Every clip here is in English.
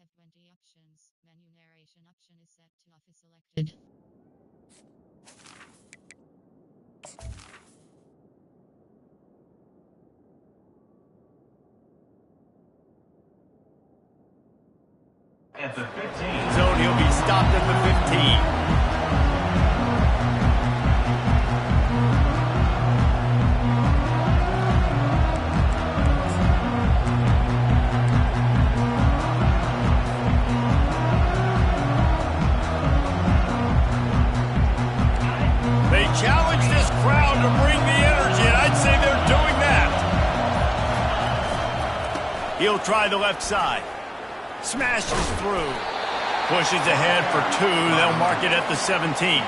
have 20 options. Menu narration option is set to off is selected. At the 15 zone, he'll be stopped at the 15. They challenge this crowd to bring the energy, and I'd say they're doing that. He'll try the left side. Smashes through. Pushes ahead for 2. They'll mark it at the 17.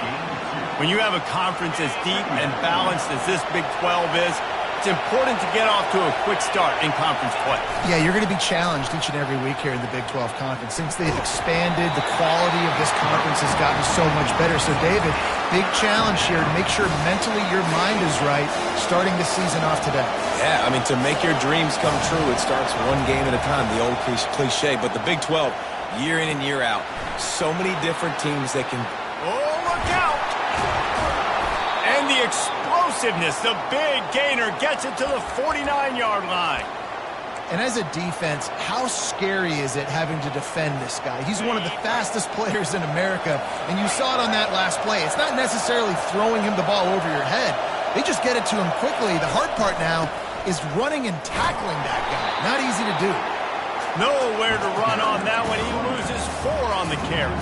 When you have a conference as deep and balanced as this Big 12 is, it's important to get off to a quick start in conference play. Yeah, you're going to be challenged each and every week here in the Big 12 Conference. Since they've expanded, the quality of this conference has gotten so much better. So, David, big challenge here to make sure mentally your mind is right starting the season off today. Yeah, I mean, to make your dreams come true, it starts one game at a time, the old cliche. But the Big 12, year in and year out, so many different teams that can... Oh, look out! And the explosiveness, the big gainer gets it to the 49-yard line. And as a defense, how scary is it having to defend this guy? He's one of the fastest players in America, and you saw it on that last play. It's not necessarily throwing him the ball over your head. They just get it to him quickly. The hard part now is running and tackling that guy. Not easy to do. Nowhere to run on that one. He loses 4 on the carry.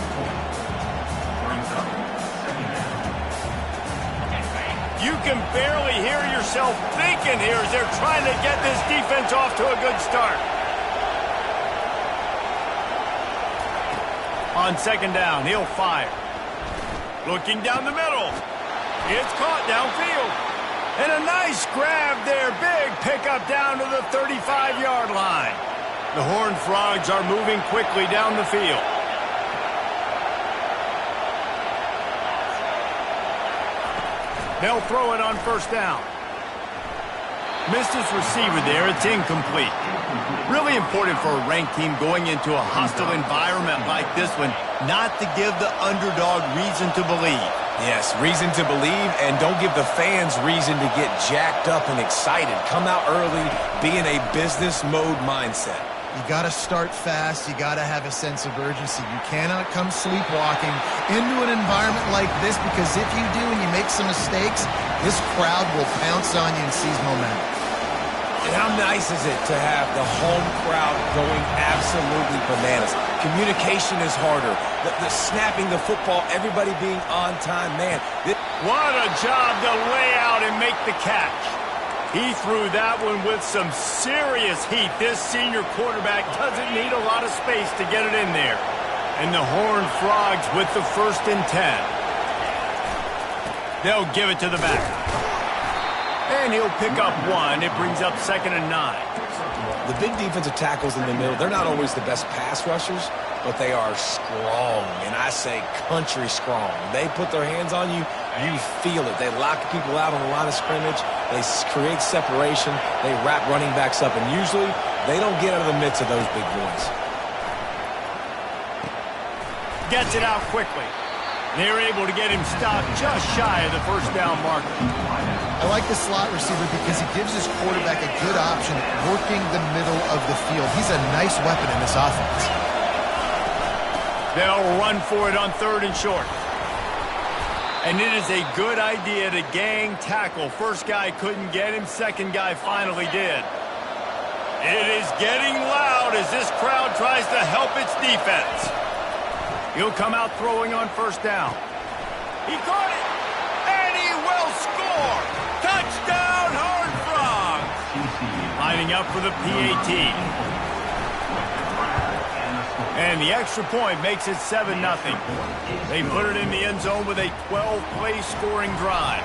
You can barely hear yourself thinking here as they're trying to get this defense off to a good start. On second down, he'll fire. Looking down the middle. It's caught downfield. And a nice grab there. Big pickup down to the 35-yard line. The Horned Frogs are moving quickly down the field. They'll throw it on first down. Missed his receiver there. It's incomplete. Really important for a ranked team going into a hostile environment like this one not to give the underdog reason to believe. Yes, reason to believe, and don't give the fans reason to get jacked up and excited. Come out early, be in a business mode mindset. You got to start fast. You got to have a sense of urgency. You cannot come sleepwalking into an environment like this, because if you do and you make some mistakes, this crowd will pounce on you and seize momentum. And how nice is it to have the home crowd going absolutely bananas? Communication is harder. The snapping the football, everybody being on time, man. What a job to lay out and make the catch. He threw that one with some serious heat. This senior quarterback doesn't need a lot of space to get it in there. And the Horned Frogs with the 1st and 10. They'll give it to the back. And he'll pick up 1. It brings up 2nd and 9. The big defensive tackles in the middle, they're not always the best pass rushers, but they are strong, and I say country strong. They put their hands on you, you feel it. They lock people out on the line of scrimmage. They create separation. They wrap running backs up, and usually they don't get out of the midst of those big boys. Gets it out quickly. They're able to get him stopped just shy of the first down marker. I like the slot receiver because he gives his quarterback a good option working the middle of the field. He's a nice weapon in this offense. They'll run for it on 3rd and short. And it is a good idea to gang tackle. First guy couldn't get him. Second guy finally did. It is getting loud as this crowd tries to help its defense. He'll come out throwing on first down. He caught it, and he will score. Touchdown, Horned Frogs. Lining up for the PAT. And the extra point makes it 7-0. They put it in the end zone with a 12-play scoring drive.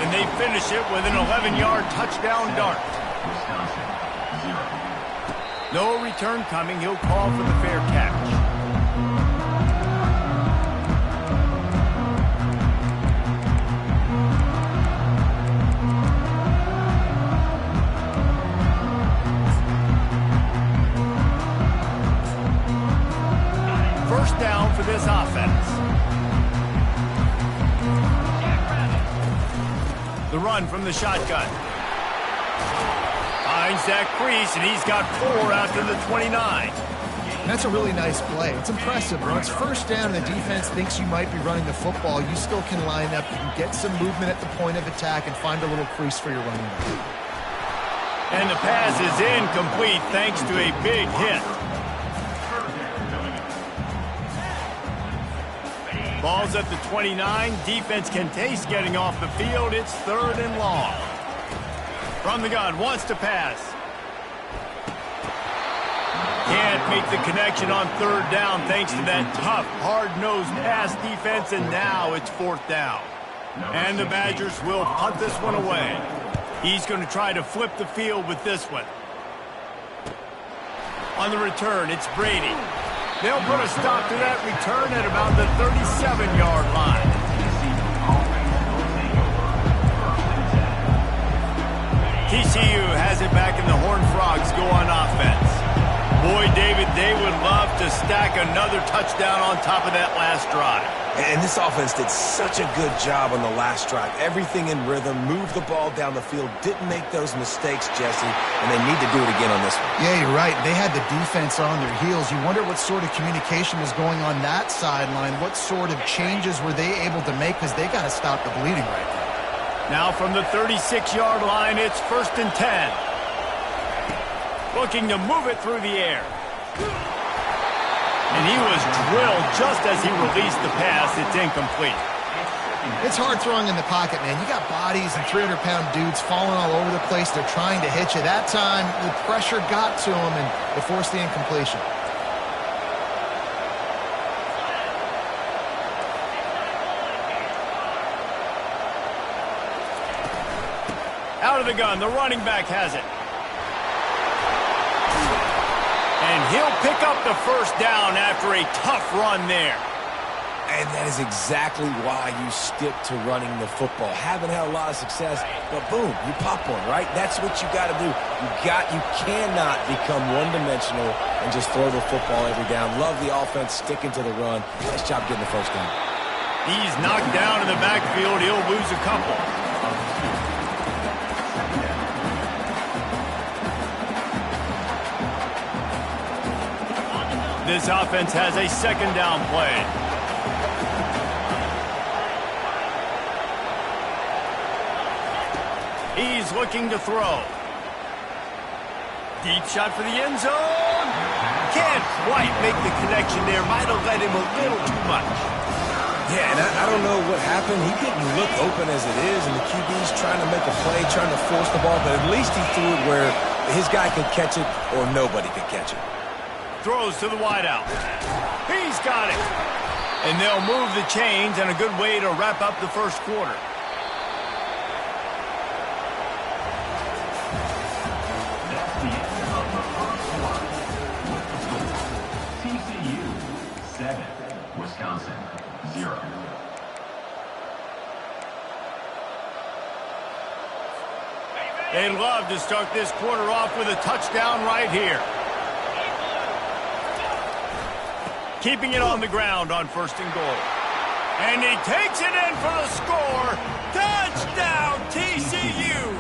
And they finish it with an 11-yard touchdown dart. No return coming. He'll call for the fair catch. this offense. The run from the shotgun. Finds that crease, and he's got 4 out to the 29. That's a really nice play. It's impressive. When it's first down and the defense thinks you might be running the football, you still can line up. You can get some movement at the point of attack and find a little crease for your running back. And the pass is incomplete thanks to a big hit. Ball's at the 29. Defense can taste getting off the field. It's 3rd and long. From the gun, wants to pass. Can't make the connection on 3rd down thanks to that tough, hard-nosed pass defense, and now it's 4th down. And the Badgers will punt this one away. He's going to try to flip the field with this one. On the return, it's Brady. They'll put a stop to that return at about the 37-yard line. TCU has it back in the Horned Frogs go on offense. Boy, David, they would love to stack another touchdown on top of that last drive. And this offense did such a good job on the last drive. Everything in rhythm, moved the ball down the field, didn't make those mistakes, Jesse, and they need to do it again on this one. Yeah, you're right. They had the defense on their heels. You wonder what sort of communication was going on that sideline. What sort of changes were they able to make, because they got to stop the bleeding right now. Now from the 36-yard line, it's 1st and 10. Looking to move it through the air. And he was drilled just as he released the pass. It's incomplete. It's hard throwing in the pocket, man. You got bodies and 300-pound dudes falling all over the place. They're trying to hit you. That time, the pressure got to him, and it forced the incompletion. Out of the gun, the running back has it. And he'll pick up the 1st down after a tough run there. And that is exactly why you stick to running the football. Haven't had a lot of success, but boom, you pop one, right? That's what you got to do. You cannot become one-dimensional and just throw the football every down. Love the offense sticking to the run. Nice job getting the 1st down. He's knocked down in the backfield. He'll lose a couple. This offense has a 2nd down play. He's looking to throw. Deep shot for the end zone. Can't quite make the connection there. Might have let him a little too much. Yeah, and I don't know what happened. He didn't look open as it is, and the QB's trying to make a play, trying to force the ball, but at least he threw it where his guy could catch it or nobody could catch it. Throws to the wideout. He's got it. And they'll move the chains, and a good way to wrap up the 1st quarter. TCU 7, Wisconsin 0. They'd love to start this quarter off with a touchdown right here. Keeping it on the ground on 1st and goal. And he takes it in for the score. Touchdown, TCU!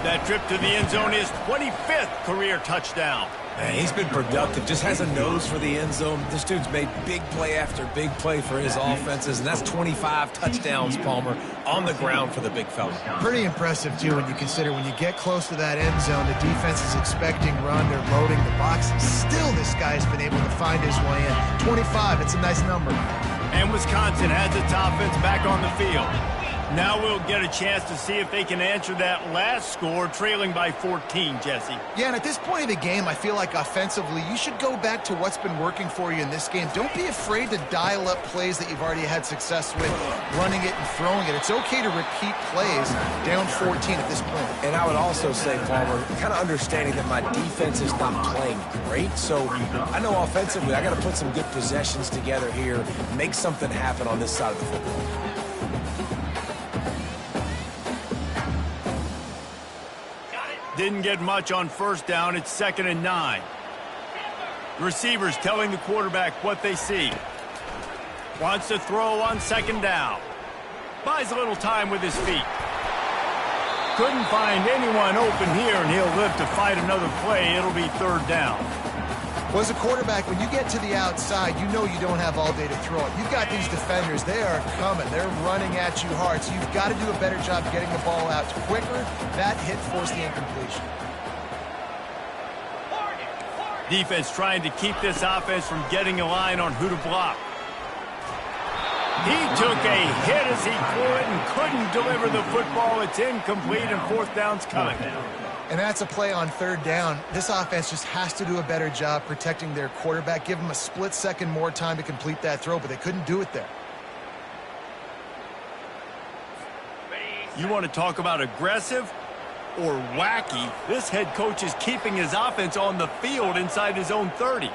That trip to the end zone is 25th career touchdown. Man, he's been productive, just has a nose for the end zone. This dude's made big play after big play for his offenses, and that's 25 touchdowns, Palmer, on the ground for the big fella. Pretty impressive, too, when you consider when you get close to that end zone, the defense is expecting run, they're loading the box. Still, this guy's been able to find his way in. 25, it's a nice number. And Wisconsin has its offense back on the field. Now we'll get a chance to see if they can answer that last score, trailing by 14, Jesse. Yeah, and at this point of the game, I feel like offensively, you should go back to what's been working for you in this game. Don't be afraid to dial up plays that you've already had success with, running it and throwing it. It's okay to repeat plays down 14 at this point. And I would also say, Palmer, kind of understanding that my defense is not playing great, so I know offensively I got to put some good possessions together here, make something happen on this side of the football. Didn't get much on 1st down. It's 2nd and 9. The receiver's telling the quarterback what they see. Wants to throw on second down. Buys a little time with his feet. Couldn't find anyone open here, and he'll live to fight another play. It'll be third down. Well, as a quarterback, when you get to the outside, you know you don't have all day to throw it. You've got these defenders. They are coming. They're running at you hard, so you've got to do a better job getting the ball out quicker. That hit forced the incompletion. Defense trying to keep this offense from getting a line on who to block. He took a hit as he could and couldn't deliver the football. It's incomplete, and fourth down's coming. And that's a play on third down. This offense just has to do a better job protecting their quarterback. Give them a split second more time to complete that throw, but they couldn't do it there. You want to talk about aggressive or wacky? This head coach is keeping his offense on the field inside his own 30.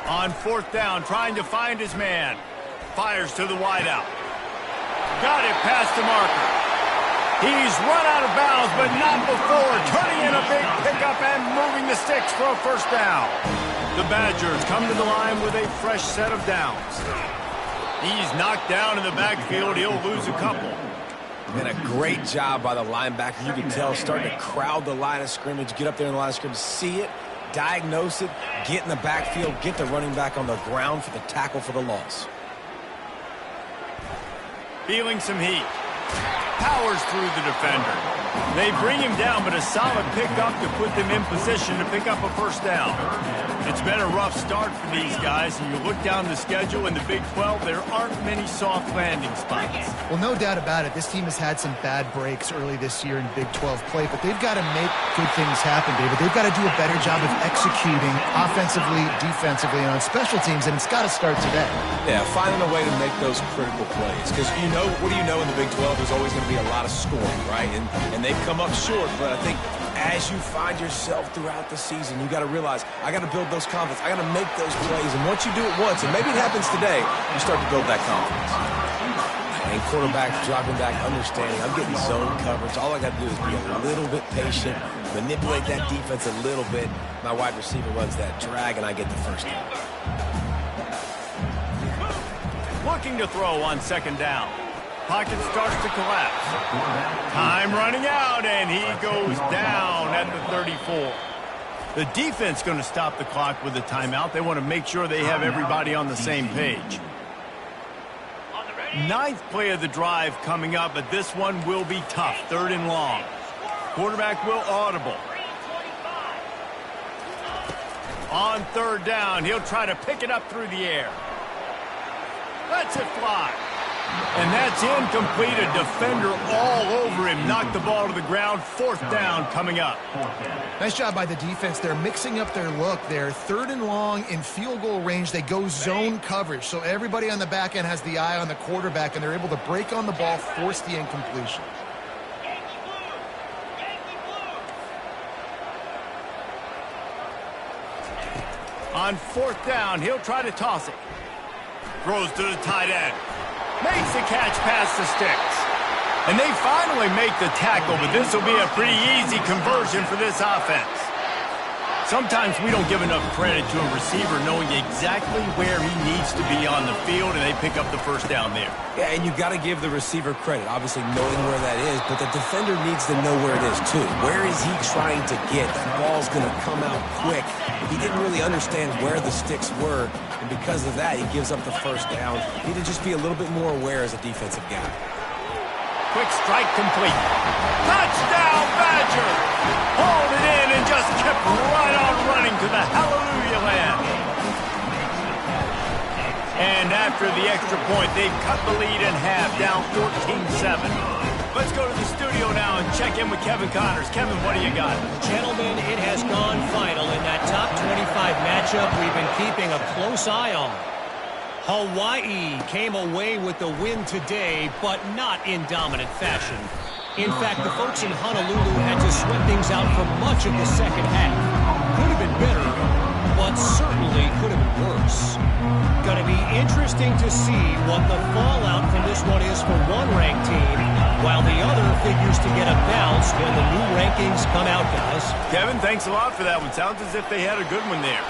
On fourth down, trying to find his man. Fires to the wideout. Got it past the marker. He's run out of bounds, but not before turning in a big pickup and moving the sticks for a first down. The Badgers come to the line with a fresh set of downs. He's knocked down in the backfield. He'll lose a couple. And a great job by the linebacker. You can tell starting to crowd the line of scrimmage, get up there in the line of scrimmage, see it, diagnose it, get in the backfield, get the running back on the ground for the tackle for the loss. Feeling some heat. Powers through the defender. They bring him down, but a solid pickup to put them in position to pick up a first down. It's been a rough start for these guys, and you look down the schedule in the Big 12, there aren't many soft landing spots. Well, no doubt about it. This team has had some bad breaks early this year in Big 12 play, but they've got to make good things happen, David. They've got to do a better job of executing offensively, defensively, and on special teams, and it's got to start today. Yeah, finding a way to make those critical plays. Because what do you know in the Big 12? There's always going to be a lot of scoring, right? And they've come up short, but I think as you find yourself throughout the season, you got to realize, I got to build those confidence. I got to make those plays. And once you do it once, and maybe it happens today, you start to build that confidence. And quarterback dropping back, understanding, I'm getting zone coverage. All I got to do is be a little bit patient, manipulate that defense a little bit. My wide receiver runs that drag, and I get the first down. Looking to throw on second down. Pocket starts to collapse. Time running out, and he goes down at the 34. The defense going to stop the clock with a timeout. They want to make sure they have everybody on the same page. Ninth play of the drive coming up, but this one will be tough. Third and long. Quarterback will audible. On third down, he'll try to pick it up through the air. Lets it fly. And that's incomplete. A defender all over him. Knocked the ball to the ground. Fourth down coming up. Nice job by the defense. They're mixing up their look. They're third and long in field goal range. They go zone coverage. So everybody on the back end has the eye on the quarterback, and they're able to break on the ball, force the incompletion. On fourth down, he'll try to toss it. Throws to the tight end. Makes the catch past the sticks. And they finally make the tackle, but this will be a pretty easy conversion for this offense. Sometimes we don't give enough credit to a receiver knowing exactly where he needs to be on the field, and they pick up the first down there. Yeah, and you got to give the receiver credit, obviously knowing where that is, but the defender needs to know where it is too. Where is he trying to get? That ball's going to come out quick. He didn't really understand where the sticks were, and because of that, he gives up the first down. Need to just be a little bit more aware as a defensive guy. Quick strike complete. Touchdown, Badger! Hauled it in and just kept right on running to the hallelujah land. And after the extra point, they've cut the lead in half, down 14-7. Let's go to the studio now and check in with Kevin Connors. Kevin, what do you got? Gentlemen, it has gone final in that top 25 matchup we've been keeping a close eye on. Hawaii came away with the win today, but not in dominant fashion. In fact, the folks in Honolulu had to sweat things out for much of the second half. Could have been better, but certainly could have been worse. Going to be interesting to see what the fallout from this one is for one ranked team, while the other figures to get a bounce when the new rankings come out, guys. Kevin, thanks a lot for that one. Sounds as if they had a good one there.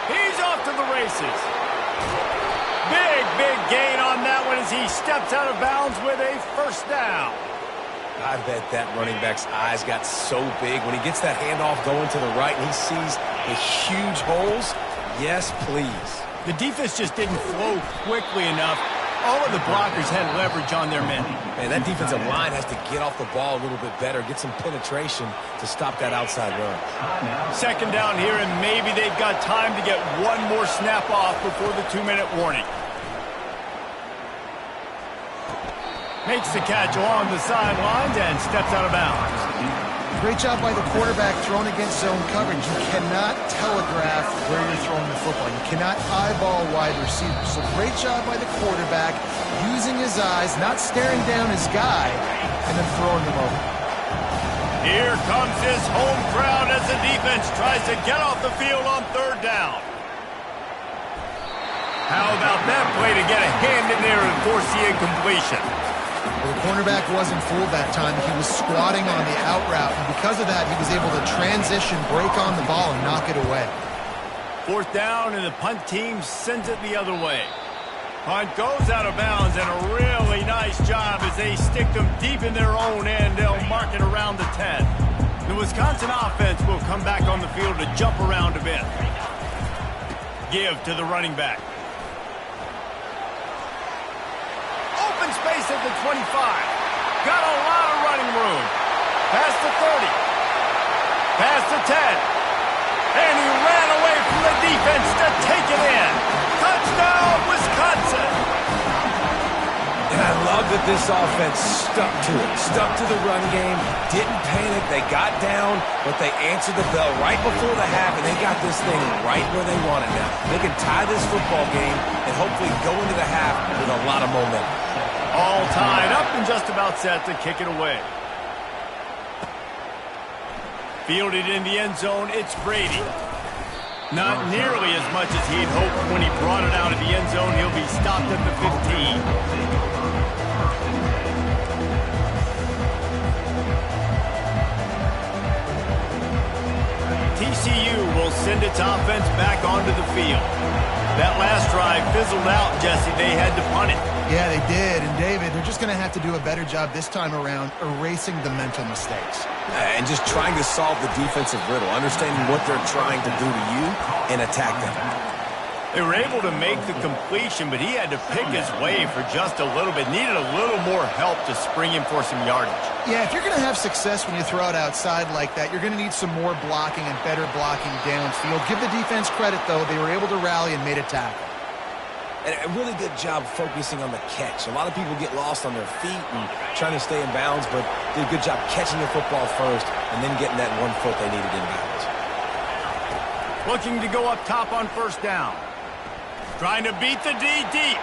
He's off to the races. Big gain on that one as he steps out of bounds with a first down. I bet that running back's eyes got so big when he gets that handoff going to the right and he sees the huge holes. Yes, please. The defense just didn't flow quickly enough. All of the blockers had leverage on their men. Man, that defensive line has to get off the ball a little bit better, get some penetration to stop that outside run. Second down here, and maybe they've got time to get one more snap off before the 2-minute warning. Makes the catch along the sidelines and steps out of bounds. Great job by the quarterback throwing against zone coverage. You cannot telegraph where you're throwing the football. You cannot eyeball wide receivers. So great job by the quarterback using his eyes, not staring down his guy, and then throwing them over. Here comes his home crowd as the defense tries to get off the field on third down. How about that play to get a hand in there and force the incompletion? Well, the cornerback wasn't fooled that time. He was squatting on the out route, and because of that, he was able to transition, break on the ball, and knock it away. Fourth down, and the punt team sends it the other way. Punt goes out of bounds, and a really nice job as they stick them deep in their own end. They'll mark it around the 10. The Wisconsin offense will come back on the field to jump around a bit. Give to the running back. Open space at the 25. Got a lot of running room. Past the 30. Past the 10. And he ran away from the defense to take it in. Touchdown, Wisconsin. And I love that this offense stuck to it. Stuck to the run game. Didn't panic. They got down, but they answered the bell right before the half, and they got this thing right where they want it now. They can tie this football game and hopefully go into the half with a lot of momentum. All tied up and just about set to kick it away. Fielded in the end zone, it's Brady. Not nearly as much as he'd hoped when he brought it out of the end zone. He'll be stopped at the 15. TCU will send its offense back onto the field. That last drive fizzled out, Jesse. They had to punt it. Yeah, they did. And, David, they're just going to have to do a better job this time around erasing the mental mistakes. And just trying to solve the defensive riddle, understanding what they're trying to do to you and attack them. They were able to make the completion, but he had to pick his way for just a little bit. Needed a little more help to spring him for some yardage. Yeah, if you're going to have success when you throw it outside like that, you're going to need some more blocking and better blocking downfield. Give the defense credit, though. They were able to rally and made a tackle. And a really good job focusing on the catch. A lot of people get lost on their feet and trying to stay in bounds, but did a good job catching the football first and then getting that 1 foot they needed in bounds. Looking to go up top on first down. Trying to beat the D deep.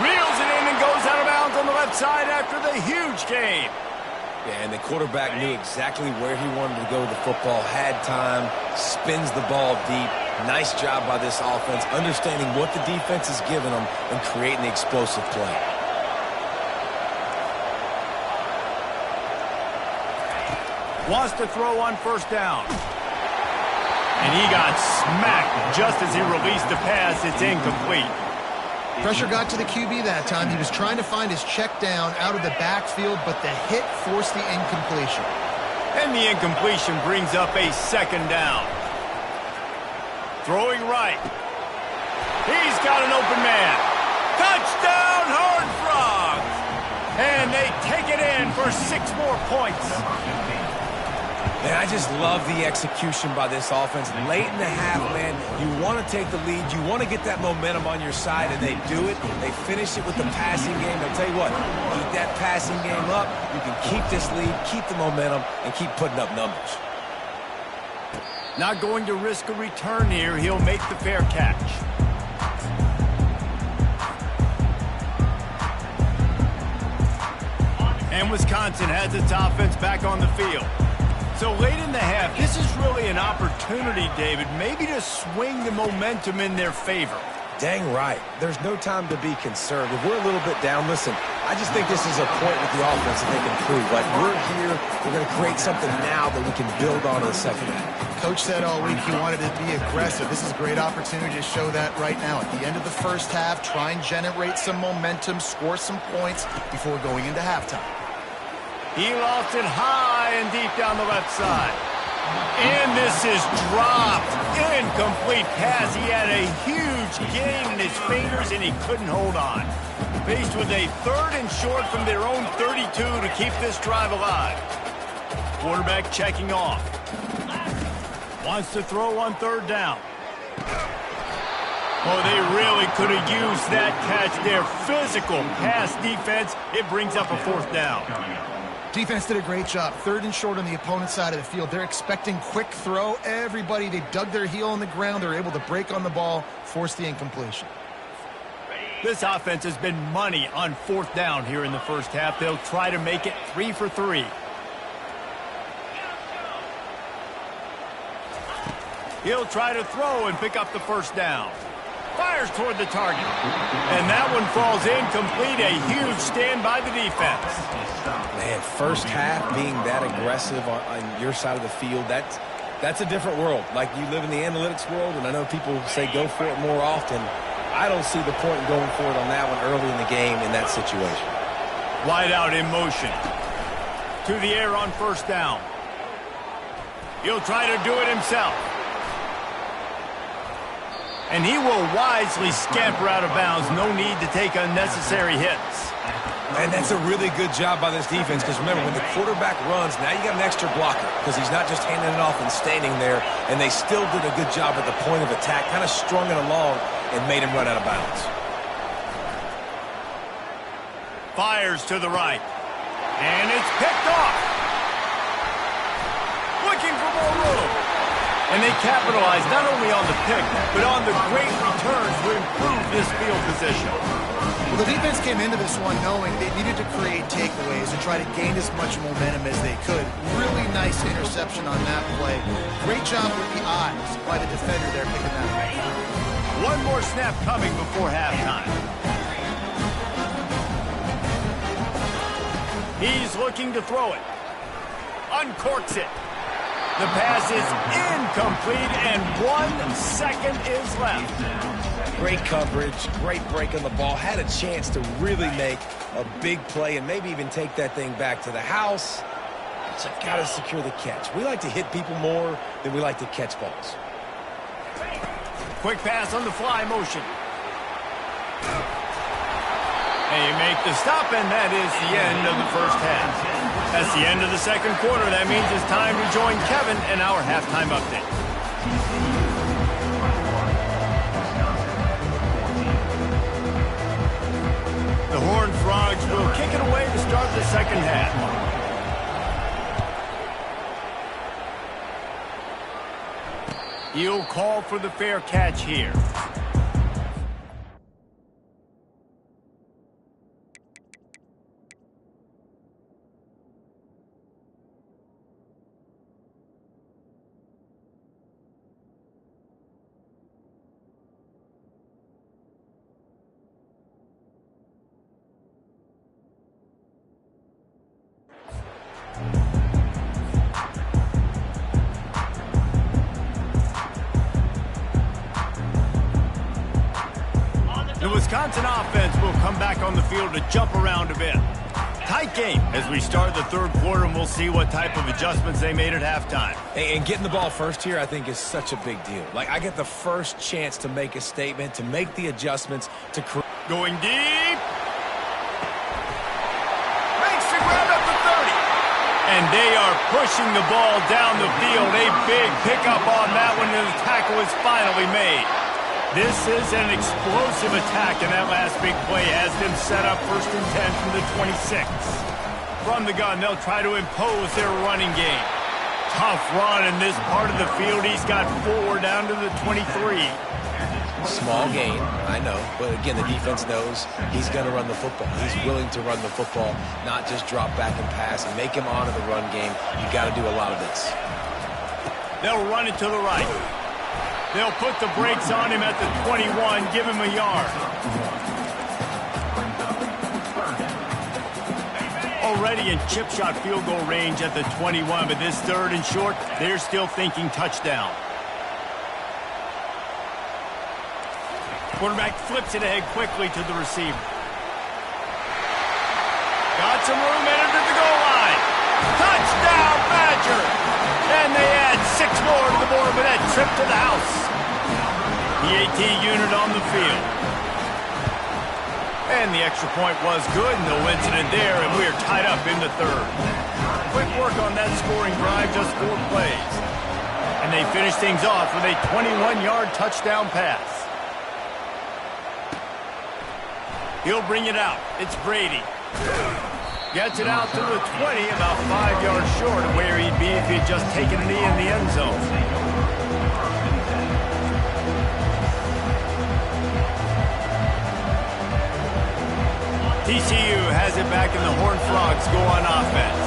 Reels it in and goes out of bounds on the left side after the huge gain. Yeah, and the quarterback knew exactly where he wanted to go with the football, had time, spins the ball deep. Nice job by this offense, understanding what the defense is giving them and creating the explosive play. Wants to throw on first down. And he got smacked just as he released the pass. It's incomplete. Pressure got to the QB that time. He was trying to find his check down out of the backfield, but the hit forced the incompletion. And the incompletion brings up a second down. Throwing right. He's got an open man. Touchdown, Horned Frogs! And they take it in for 6 more points. Man, I just love the execution by this offense. Late in the half, man, you want to take the lead. You want to get that momentum on your side, and they do it. They finish it with the passing game. I'll tell you what, keep that passing game up. You can keep this lead, keep the momentum, and keep putting up numbers. Not going to risk a return here. He'll make the fair catch. And Wisconsin has its offense back on the field. So late in the half, this is really an opportunity, David, maybe to swing the momentum in their favor. Dang right. There's no time to be concerned. If we're a little bit down, listen, I just think this is a point with the offense that they can prove. Like, we're here, we're going to create something now that we can build on in the second half. Coach said all week he wanted to be aggressive. This is a great opportunity to show that right now. At the end of the first half, try and generate some momentum, score some points before going into halftime. He lost it high and deep down the left side. And this is dropped. Incomplete pass. He had a huge gain in his fingers, and he couldn't hold on. Faced with a 3rd and short from their own 32 to keep this drive alive. Quarterback checking off. Wants to throw on 3rd down. Oh, they really could have used that catch there. Physical pass defense. It brings up a 4th down. Defense did a great job. 3rd and short on the opponent's side of the field. They're expecting quick throw. Everybody, they dug their heel on the ground. They're able to break on the ball, force the incompletion. This offense has been money on 4th down here in the first half. They'll try to make it 3 for 3. He'll try to throw and pick up the 1st down. Fires toward the target. And that one falls incomplete. A huge stand by the defense. Man, first half being that aggressive on your side of the field, that's a different world. Like, you live in the analytics world, and I know people say go for it more often. I don't see the point in going for it on that one early in the game in that situation. Wide out in motion. To the air on 1st down. He'll try to do it himself. And he will wisely scamper out of bounds. No need to take unnecessary hits. And that's a really good job by this defense, because remember, when the quarterback runs, now you got an extra blocker, because he's not just handing it off and standing there, and they still did a good job at the point of attack, kind of strung it along and made him run out of bounds. Fires to the right. And it's picked off. Looking for more room. And they capitalize not only on the pick, but on the great returns to improve this field position. Well, the defense came into this one knowing they needed to create takeaways and try to gain as much momentum as they could. Really nice interception on that play. Great job with the eyes by the defender there picking that up. One more snap coming before halftime. He's looking to throw it. Uncorks it. The pass is incomplete, and 1 second is left. Great coverage, great break on the ball. Had a chance to really make a big play and maybe even take that thing back to the house. So got to secure the catch. We like to hit people more than we like to catch balls. Quick pass on the fly motion. They make the stop, and that is the end of the first half. That's the end of the second quarter. That means it's time to join Kevin in our halftime update. The Horned Frogs will kick it away to start the second half. He'll call for the fair catch here. The Wisconsin offense will come back on the field to jump around a bit. Tight game as we start the third quarter, and we'll see what type of adjustments they made at halftime. And getting the ball first here, I think, is such a big deal. Like, I get the first chance to make a statement, to make the adjustments, to create. Going deep. Makes the grab up to 30. And they are pushing the ball down the field. A big pickup on that one, and the tackle is finally made. This is an explosive attack, and that last big play has them set up 1st and 10 from the 26. From the gun, they'll try to impose their running game. Tough run in this part of the field. He's got 4 down to the 23. Small gain, I know. But again, the defense knows he's going to run the football. He's willing to run the football, not just drop back and pass and make him honor the run game. You got to do a lot of this. They'll run it to the right. They'll put the brakes on him at the 21, give him a yard. Already in chip shot field goal range at the 21, but this 3rd and short, they're still thinking touchdown. Quarterback flips it ahead quickly to the receiver. Got some room, headed to the goal line. Touchdown, Badger! And they add 6 more to the board with that trip to the house. The AT unit on the field. And the extra point was good, no incident there, and we're tied up in the 3rd. Quick work on that scoring drive, just 4 plays. And they finish things off with a 21-yard touchdown pass. He'll bring it out. It's Brady. Gets it out to the 20, about 5 yards short of where he'd be if he'd just taken a knee in the end zone. TCU has it back, and the Horned Frogs go on offense.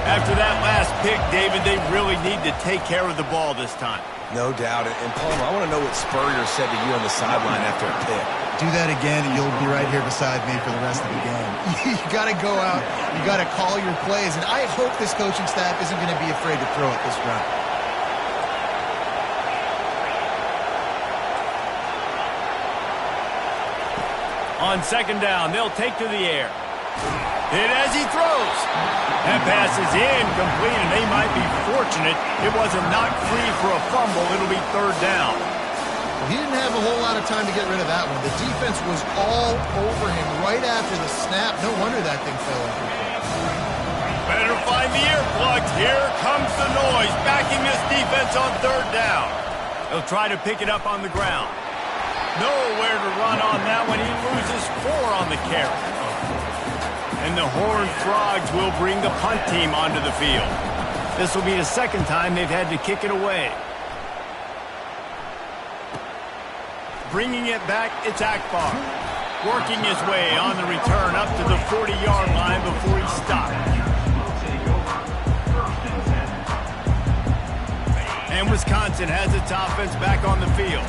After that last pick, David, they really need to take care of the ball this time. No doubt. And Palmer, I want to know what Spurrier said to you on the sideline after a pick. Do that again, and you'll be right here beside me for the rest of the game. You got to go out. You got to call your plays. And I hope this coaching staff isn't going to be afraid to throw it this round. On 2nd down, they'll take to the air. Hit as he throws. That pass is incomplete, and they might be fortunate it wasn't knocked free for a fumble. It'll be 3rd down. He didn't have a whole lot of time to get rid of that one. The defense was all over him right after the snap. No wonder that thing fell incomplete. Better find the earplugs. Here comes the noise, backing this defense on 3rd down. He'll try to pick it up on the ground. Nowhere to run on that one. He loses 4 on the carry. And the Horned Frogs will bring the punt team onto the field. This will be the 2nd time they've had to kick it away. Bringing it back, it's Akbar. Working his way on the return up to the 40-yard line before he stopped. And Wisconsin has its offense back on the field.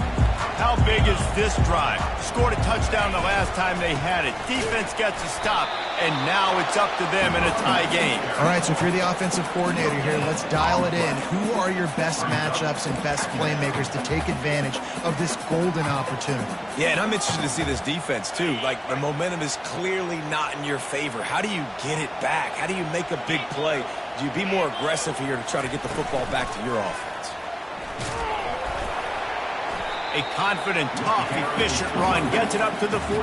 How big is this drive? Scored a touchdown the last time they had it. Defense gets a stop, and now it's up to them in a tie game. All right, so if you're the offensive coordinator here, let's dial it in. Who are your best matchups and best playmakers to take advantage of this golden opportunity? Yeah, and I'm interested to see this defense, too. Like, the momentum is clearly not in your favor. How do you get it back? How do you make a big play? Do you be more aggressive here to try to get the football back to your offense? A confident, tough, efficient run gets it up to the 44.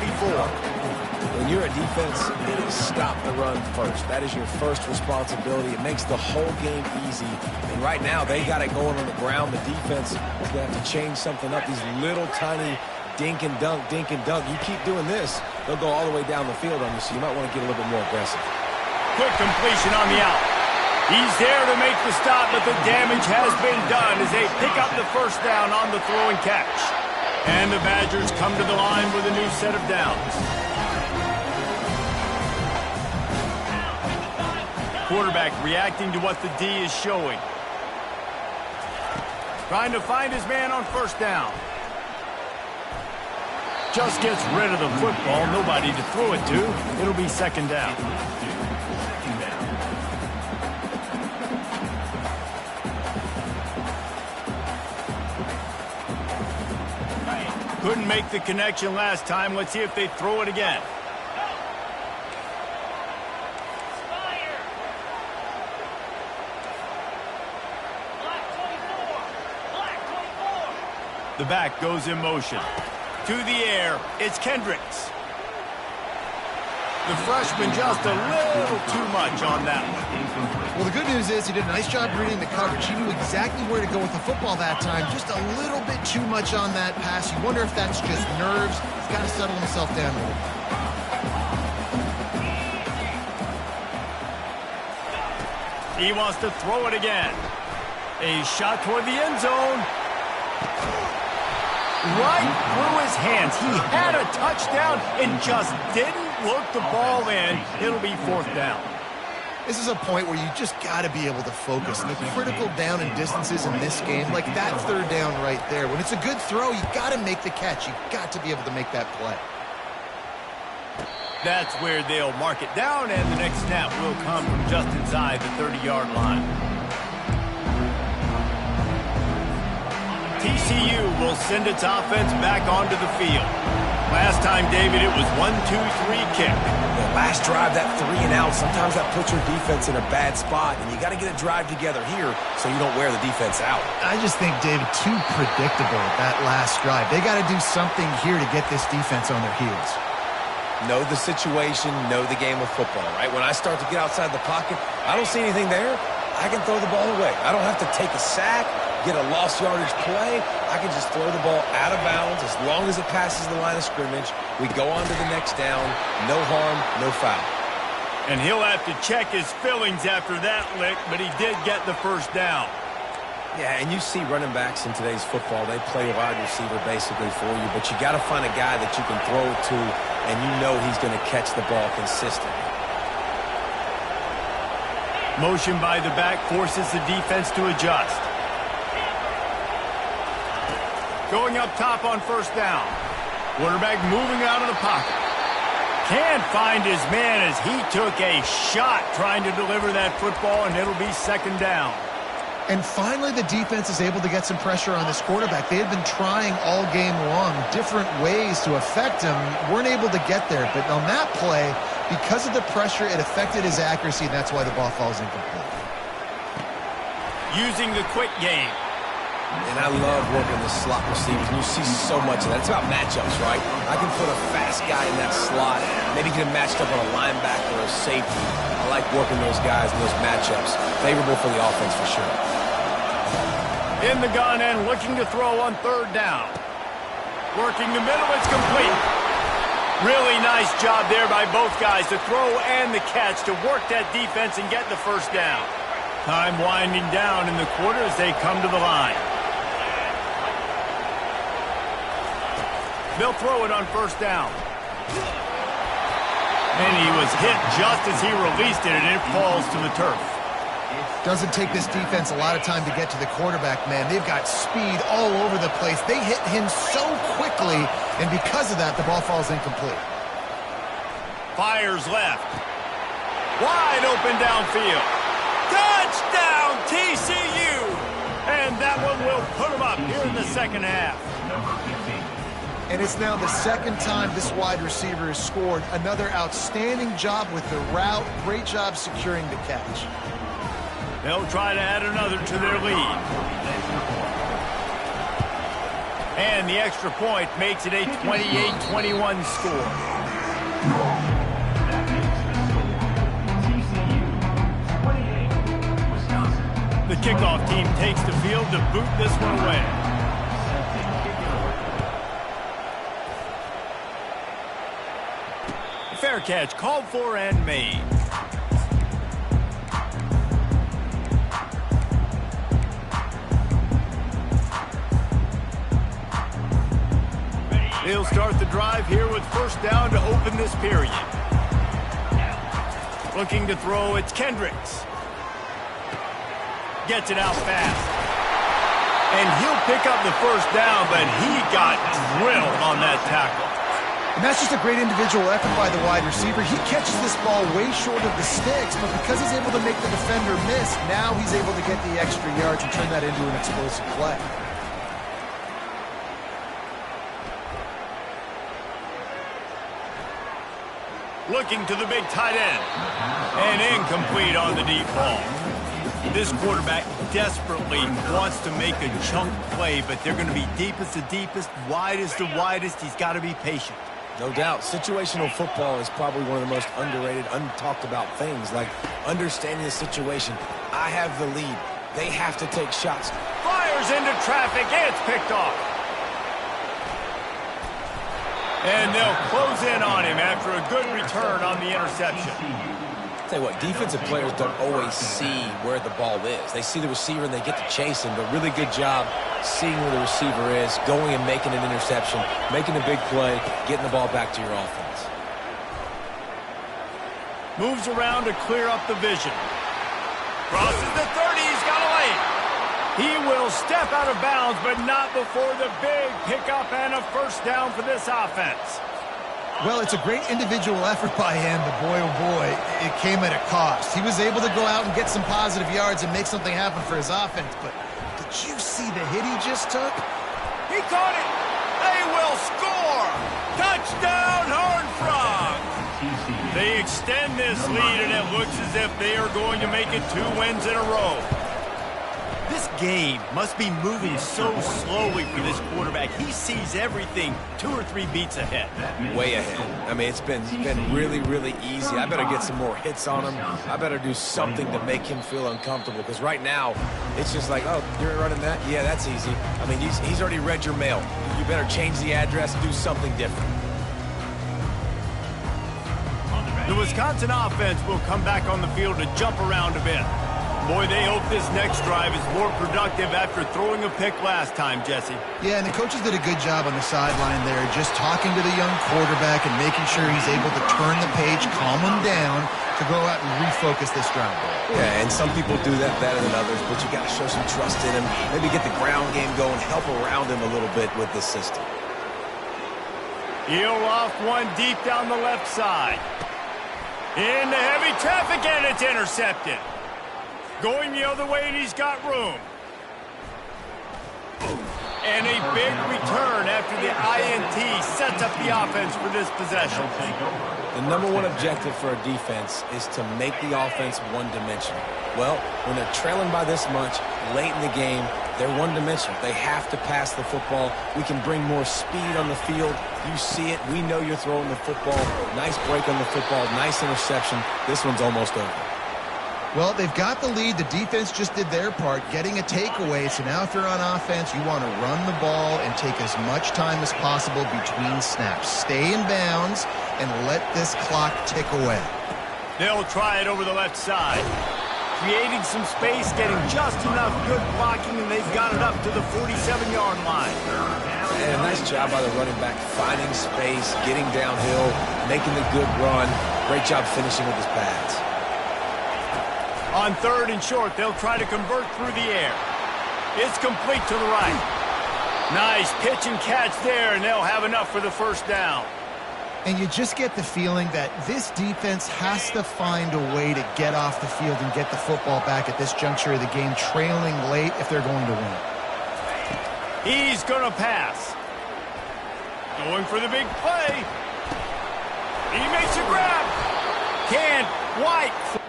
When you're a defense, it is stop the run first. That is your first responsibility. It makes the whole game easy. And right now, they got it going on the ground. The defense is going to have to change something up. These little tiny dink and dunk, dink and dunk. You keep doing this, they'll go all the way down the field on you, so you might want to get a little bit more aggressive. Quick completion on the out. He's there to make the stop, but the damage has been done as they pick up the 1st down on the throw and catch. And the Badgers come to the line with a new set of downs. Quarterback reacting to what the D is showing. Trying to find his man on 1st down. Just gets rid of the football. Nobody to throw it to. It'll be 2nd down. Couldn't make the connection last time. Let's see if they throw it again. The back goes in motion. To the air, it's Kendricks. The freshman just a little too much on that one. Well, the good news is he did a nice job reading the coverage. He knew exactly where to go with the football that time. Just a little bit too much on that pass. You wonder if that's just nerves. He's got to settle himself down a little. He wants to throw it again. A shot toward the end zone. right through his hands. He had a touchdown and just didn't look the ball in. It'll be 4th down. This is a point where you just got to be able to focus. The critical down and distances in this game, like that 3rd down right there. When it's a good throw, you got to make the catch. You got to be able to make that play. That's where they'll mark it down, and the next snap will come from just inside the 30-yard line. TCU will send its offense back onto the field. Last time, David, it was 1-2-3 kick. The last drive, that 3 and out, sometimes that puts your defense in a bad spot, and you got to get a drive together here so you don't wear the defense out. I just think, David, too predictable that last drive. They got to do something here to get this defense on their heels. Know the situation, know the game of football, right? When I start to get outside the pocket, I don't see anything there, I can throw the ball away. I don't have to take a sack, get a lost yardage play. I can just throw the ball out of bounds as long as it passes the line of scrimmage. We go on to the next down. No harm, no foul. And he'll have to check his feelings after that lick, but he did get the 1st down. Yeah, and you see running backs in today's football, they play wide receiver basically for you, but you got to find a guy that you can throw it to, and you know he's going to catch the ball consistently. Motion by the back forces the defense to adjust. Going up top on 1st down. Quarterback moving out of the pocket. Can't find his man as he took a shot trying to deliver that football, and it'll be 2nd down. And finally, the defense is able to get some pressure on this quarterback. They had been trying all game long different ways to affect him. Weren't able to get there. But on that play, because of the pressure, it affected his accuracy, and that's why the ball falls incomplete. Using the quick game. And I love working the slot receivers. And you see so much of that. It's about matchups, right? I can put a fast guy in that slot, maybe get him matched up on a linebacker or a safety. I like working those guys in those matchups. Favorable for the offense for sure. In the gun and looking to throw on 3rd down. Working the middle, it's complete. Really nice job there by both guys to throw and the catch to work that defense and get the 1st down. Time winding down in the quarter as they come to the line. They'll throw it on 1st down. And he was hit just as he released it, and it falls to the turf. Doesn't take this defense a lot of time to get to the quarterback, man. They've got speed all over the place. They hit him so quickly, and because of that, the ball falls incomplete. Fires left. Wide open downfield. Touchdown, TCU! And that one will put them up here in the 2nd half. And it's now the 2nd time this wide receiver has scored. Another outstanding job with the route. Great job securing the catch. They'll try to add another to their lead. And the extra point makes it a 28-21 score. The kickoff team takes the field to boot this one away. Fair catch called for and made. They'll start the drive here with 1st down to open this period. Looking to throw, it's Kendricks. Gets it out fast. And he'll pick up the 1st down, but he got drilled on that tackle. And that's just a great individual effort by the wide receiver. He catches this ball way short of the sticks, but because he's able to make the defender miss, now he's able to get the extra yards and turn that into an explosive play. Looking to the big tight end. And incomplete on the deep ball. This quarterback desperately wants to make a chunk play, but they're going to be deepest to deepest, widest to widest. He's got to be patient. No doubt. Situational football is probably one of the most underrated, untalked about things, like understanding the situation. I have the lead. They have to take shots. Fires into traffic, and it's picked off. And they'll close in on him after a good return on the interception. tell you what, defensive players don't always see where the ball is. They see the receiver and they get to chase him, but really good job seeing where the receiver is, going and making an interception, making a big play, getting the ball back to your offense. Moves around to clear up the vision. Crosses the 30, he's got a lane. He will step out of bounds, but not before the big pickup and a first down for this offense. Well, it's a great individual effort by him, but boy, oh boy, it came at a cost. He was able to go out and get some positive yards and make something happen for his offense, but did you see the hit he just took? He caught it. They will score. Touchdown, Horned Frogs. They extend this lead, and it looks as if they are going to make it 2 wins in a row. This game must be moving so slowly for this quarterback. He sees everything 2 or 3 beats ahead. Way ahead. I mean, it's been really, really easy. I better get some more hits on him. I better do something to make him feel uncomfortable, because right now, it's just like, oh, you're running that? Yeah, that's easy. I mean, he's already read your mail. You better change the address, do something different. The Wisconsin offense will come back on the field to jump around a bit. Boy, they hope this next drive is more productive after throwing a pick last time, Jesse. Yeah, and the coaches did a good job on the sideline there, just talking to the young quarterback and making sure he's able to turn the page, calm him down, to go out and refocus this drive. Yeah, and some people do that better than others, but you got to show some trust in him, maybe get the ground game going, help around him a little bit with this system. He'll off one deep down the left side. Into heavy traffic, and it's intercepted. Going the other way, and he's got room. And a big return after the INT sets up the offense for this possession. The number one objective for a defense is to make the offense one-dimensional. Well, when they're trailing by this much late in the game, they're one-dimensional. They have to pass the football. We can bring more speed on the field. You see it. We know you're throwing the football. Nice break on the football. Nice interception. This one's almost over. Well, they've got the lead. The defense just did their part, getting a takeaway. So now if you're on offense, you want to run the ball and take as much time as possible between snaps. Stay in bounds and let this clock tick away. They'll try it over the left side. Creating some space, getting just enough good blocking, and they've got it up to the 47-yard line. And a nice job by the running back, finding space, getting downhill, making the good run. Great job finishing with his pads. On 3rd and short, they'll try to convert through the air. It's complete to the right. Nice pitch and catch there, and they'll have enough for the first down. And you just get the feeling that this defense has to find a way to get off the field and get the football back at this juncture of the game, trailing late if they're going to win. He's going to pass. Going for the big play. He makes a grab. Can't. White.